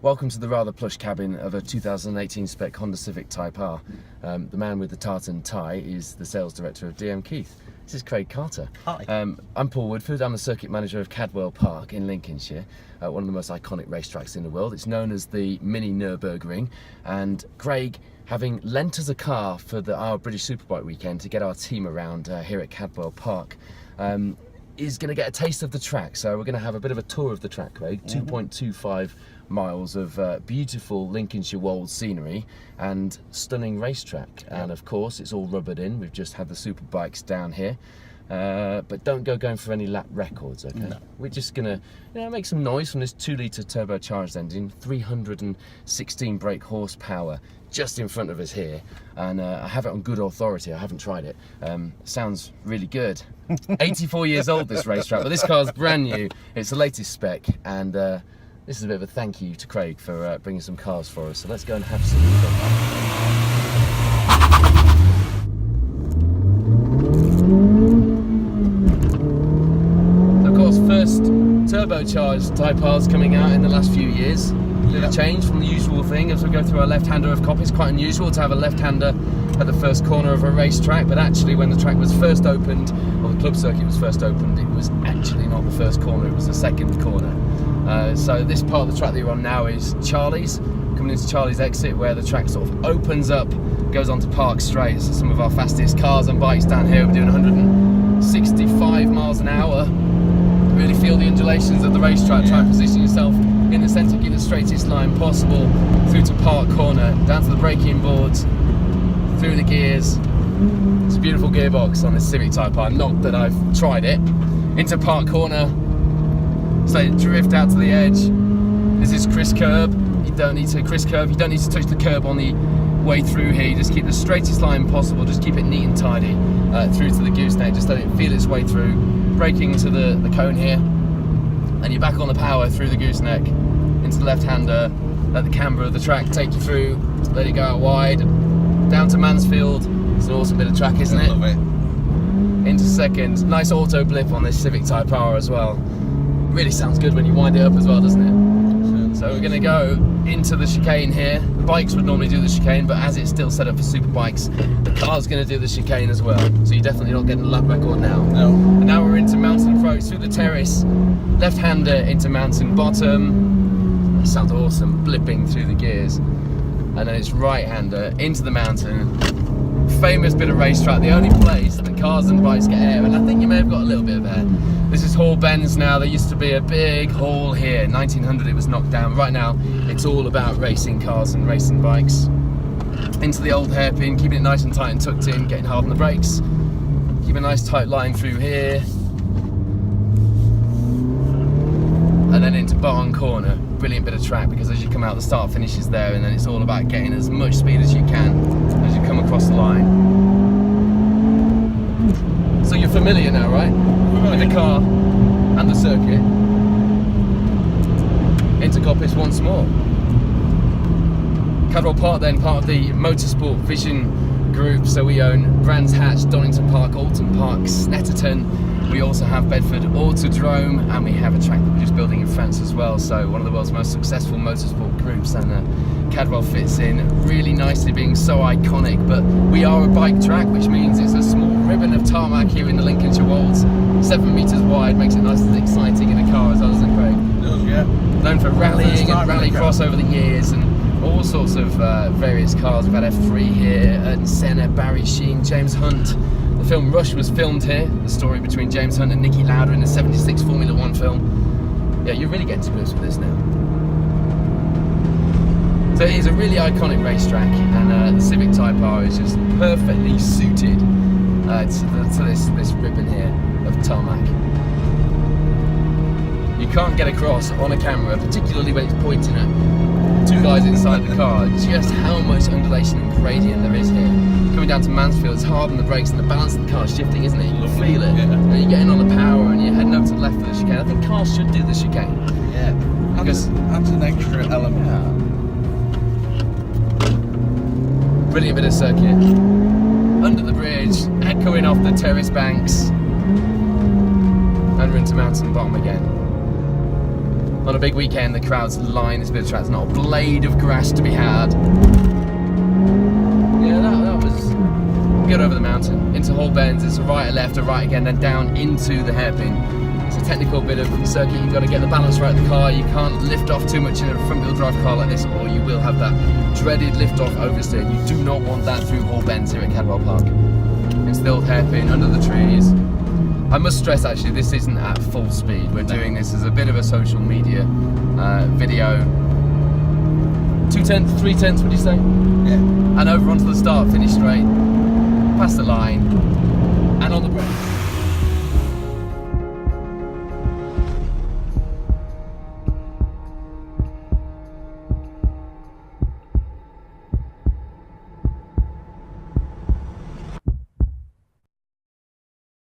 Welcome to the rather plush cabin of a 2018 spec Honda Civic Type R. The man with the tartan tie is the sales director of DM Keith. This is Craig Carter. Hi. I'm Paul Woodford. I'm the circuit manager of Cadwell Park in Lincolnshire, one of the most iconic racetracks in the world. It's known as the mini Nürburgring, and Craig, having lent us a car for our British Superbike weekend to get our team around here at Cadwell Park, is going to get a taste of the track. So we're going to have a bit of a tour of the track, Craig. 2.25 miles of beautiful Lincolnshire Wolds scenery and stunning racetrack. And of course it's all rubbered in. We've just had the Superbikes down here, but don't go going for any lap records, okay? No. We're just gonna make some noise from this 2-litre turbocharged engine, 316 brake horsepower just in front of us here, and I have it on good authority. I haven't tried it. Sounds really good. 84 years old, this racetrack, but this car's brand new. It's the latest spec, and this is a bit of a thank you to Craig for bringing some cars for us. So let's go and have some fun. Of course, first turbocharged Type R's coming out in the last few years. A bit of a change from the usual thing as we go through our left-hander of copy. It's quite unusual to have a left-hander at the first corner of a racetrack, but actually when the track was first opened, or the club circuit was first opened, it was actually not the first corner, it was the second corner. So this part of the track that you're on now is Charlie's, coming into Charlie's exit, where the track sort of opens up, goes onto Park Straight. So some of our fastest cars and bikes down here, we're doing 165 miles an hour. Really feel the undulations of the racetrack. Try and position yourself in the centre, get the straightest line possible through to Park Corner, down to the braking boards, through the gears. It's a beautiful gearbox on this Civic Type R, not that I've tried it. Into Park Corner, so drift out to the edge. This is Chris curb. You don't need to touch the curb on the way through here. You just keep the straightest line possible, just keep it neat and tidy through to the gooseneck, just let it feel its way through. Braking to the cone here, and you're back on the power through the gooseneck into the left-hander. Let the camber of the track take you through, let it go out wide, down to Mansfield. It's an awesome bit of track, isn't it? Love it. Into second. Nice auto blip on this Civic Type R as well. Really sounds good when you wind it up as well, doesn't it? So we're going to go into the chicane here. The bikes would normally do the chicane, but as it's still set up for Superbikes, the car's going to do the chicane as well. So you're definitely not getting a lap record now. No. And now we're into mountain approach through the terrace. Left-hander into mountain bottom. That sounds awesome, blipping through the gears. And then it's right-hander into the mountain. Famous bit of racetrack, the only place that cars and bikes get air, and I think you may have got a little bit of air. This is Hall Bends now. There used to be a big hall here. 1900 it was knocked down. Right now it's all about racing cars and racing bikes. Into the old hairpin, keeping it nice and tight and tucked in, getting hard on the brakes. Keep a nice tight line through here. And then into Barn Corner. Brilliant bit of track, because as you come out, the start finish is there, and then it's all about getting as much speed as you can as you come across the line. So you're familiar now, right? With the car and the circuit. Into Coppice once more. Cadwell Park then, part of the Motorsport Vision group, so we own Brands Hatch, Donington Park, Alton Park, Snetterton. We also have Bedford Autodrome, and we have a track that we're just building in France as well. So one of the world's most successful motorsport groups, and Cadwell fits in really nicely, being so iconic. But we are a bike track, which means it's a small ribbon of tarmac here in the Lincolnshire Wolds, 7 metres wide, makes it nice and exciting in a car as well, doesn't it, Craig? It does, yeah. Known for rallying and rallycross over the years, and all sorts of various cars. We've had F3 here, Ayrton Senna, Barry Sheen, James Hunt. The film Rush was filmed here, the story between James Hunt and Niki Lauda in the '76 Formula 1 film. Yeah, you're really getting to grips with this now. So it is a really iconic racetrack, and the Civic Type R is just perfectly suited to this ribbon here of tarmac. You can't get across on a camera, particularly when it's pointing at two guys inside the car, just how much undulation and gradient there is here. Coming down to Mansfield, it's hard on the brakes, and the balance of the car is shifting, isn't it? You can feel it. Yeah. And you're getting on the power, and you're heading over to the left of the chicane. I think cars should do the chicane. Yeah. Because adds an extra element. Yeah. Brilliant bit of circuit. Under the bridge, echoing off the terrace banks. And we're into mountain bottom again. On a big weekend, the crowds line this bit of track. There's not a blade of grass to be had. Yeah, that was good over the mountain. Into Hall Bends, it's a right, a left, a right again, then down into the hairpin. It's a technical bit of circuit. You've got to get the balance right of the car. You can't lift off too much in a front-wheel drive car like this, or you will have that dreaded lift-off oversteer. You do not want that through Hall Bends here at Cadwell Park. It's the old hairpin under the trees. I must stress actually this isn't at full speed. We're doing this as a bit of a social media video. 2/10, 3/10, would you say? Yeah. And over onto the start, finish straight, past the line, and on the brakes.